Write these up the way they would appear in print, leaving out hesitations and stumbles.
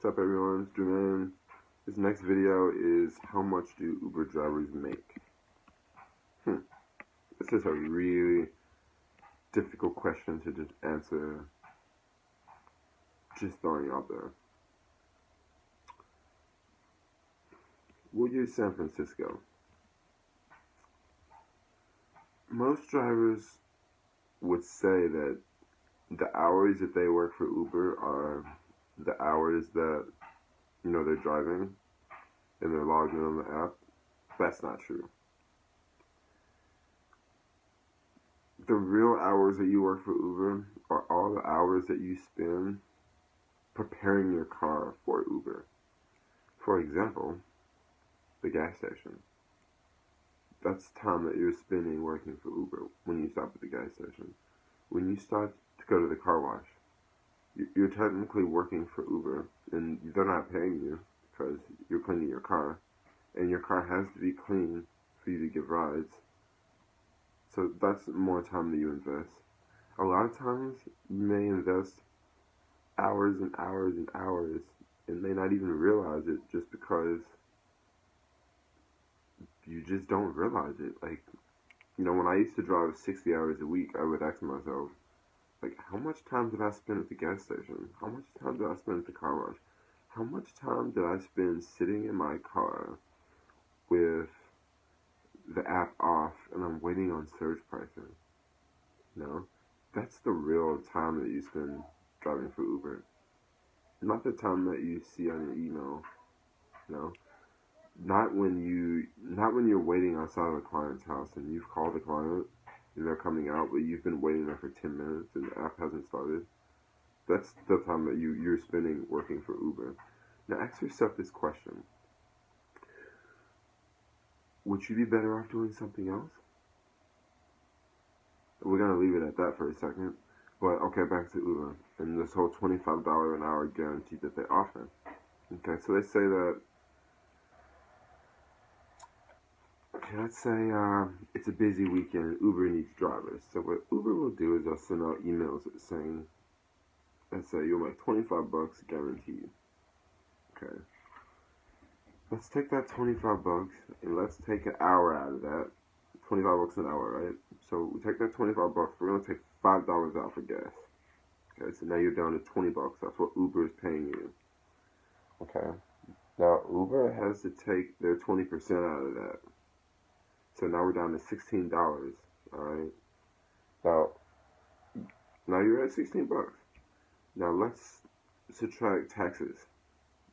What's up, everyone? It's Jermaine. This next video is how much do Uber drivers make? This is a really difficult question to just answer, just throwing it out there. We'll use San Francisco. Most drivers would say that the hours that they work for Uber are the hours that, they're driving and they're logged in on the app. That's not true. The real hours that you work for Uber are all the hours that you spend preparing your car for Uber. For example, the gas station. That's time that you're spending working for Uber when you stop at the gas station. When you start to go to the car wash, you're technically working for Uber, and they're not paying you because you're cleaning your car, and your car has to be clean for you to give rides. So that's more time that you invest. A lot of times, you may invest hours and hours and hours and may not even realize it just because you just don't realize it. When I used to drive 60 hours a week, I would ask myself, how much time did I spend at the gas station? How much time did I spend at the car wash? How much time did I spend sitting in my car with the app off and I'm waiting on surge pricing? That's the real time that you spend driving for Uber. Not the time that you see on your email. Not when you're waiting outside of a client's house and you've called the client and they're coming out, but you've been waiting there for 10 minutes and the app hasn't started. That's the time that you're spending working for Uber. Now ask yourself this question. Would you be better off doing something else? We're going to leave it at that for a second. But, okay, back to Uber and this whole $25 an hour guarantee that they offer. Okay, so they say that, let's say it's a busy weekend, Uber needs drivers. So what Uber will do is they'll send out emails saying, let's say you'll make $25 guaranteed. Okay. Let's take that $25 and let's take an hour out of that. $25 an hour, right? So we take that $25, we're going to take $5 out for gas. Okay, so now you're down to $20. That's what Uber is paying you. Okay. Now Uber has to take their 20% out of that. So now we're down to $16, alright? Now you're at $16. Now let's subtract taxes.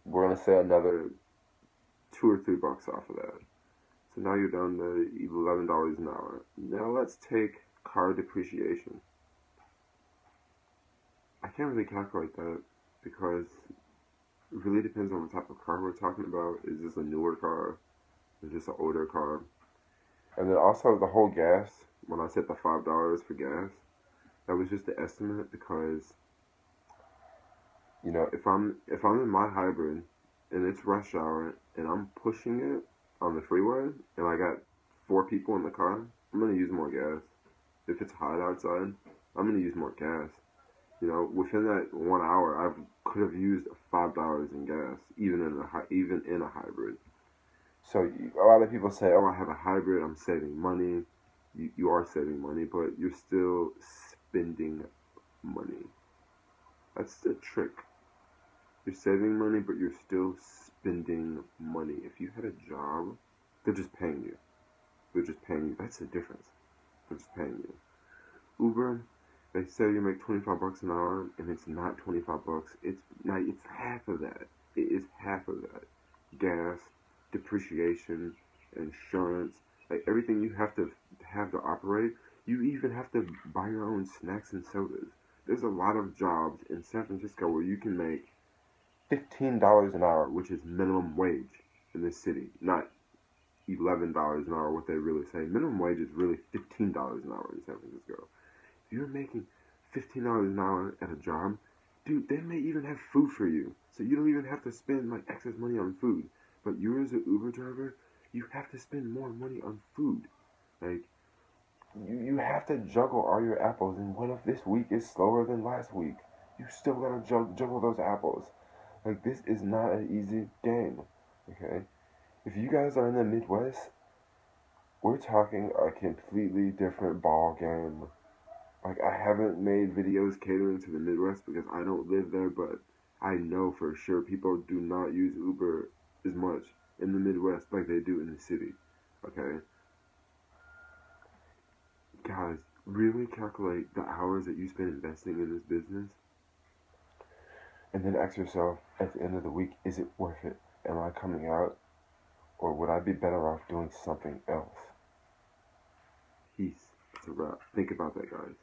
We're going to say another $2 or $3 off of that. So now you're down to $11 an hour. Now let's take car depreciation. I can't really calculate that because it really depends on the type of car we're talking about. Is this a newer car? Is this an older car? And then also the whole gas, when I said the $5 for gas, that was just the estimate because, if I'm in my hybrid and it's rush hour and I'm pushing it on the freeway and I got 4 people in the car, I'm going to use more gas. If it's hot outside, I'm going to use more gas. Within that 1 hour, I could have used $5 in gas, even in a hybrid. So a lot of people say, oh, I have a hybrid, I'm saving money. You are saving money, but you're still spending money. That's the trick. You're saving money, but you're still spending money. If you had a job, they're just paying you. That's the difference. They're just paying you. Uber, they say you make $25 an hour, and it's not $25. It's half of that. It is half of that. Gas, depreciation, insurance, everything you have to operate. You even have to buy your own snacks and sodas. There's a lot of jobs in San Francisco where you can make $15 an hour, which is minimum wage in this city, not $11 an hour, what they really say. Minimum wage is really $15 an hour in San Francisco. If you're making $15 an hour at a job, dude, they may even have food for you. So you don't even have to spend excess money on food. But you as an Uber driver, you have to spend more money on food. You have to juggle all your apples. And what if this week is slower than last week? You still gotta juggle those apples. Like, this is not an easy game, okay? If you guys are in the Midwest, we're talking a completely different ball game. Like, I haven't made videos catering to the Midwest because I don't live there, but I know for sure people do not use Uber as much in the Midwest like they do in the city, okay? Guys, really calculate the hours that you spend investing in this business, and then ask yourself at the end of the week, is it worth it? Am I coming out, or would I be better off doing something else? Peace. It's a wrap. Think about that, guys.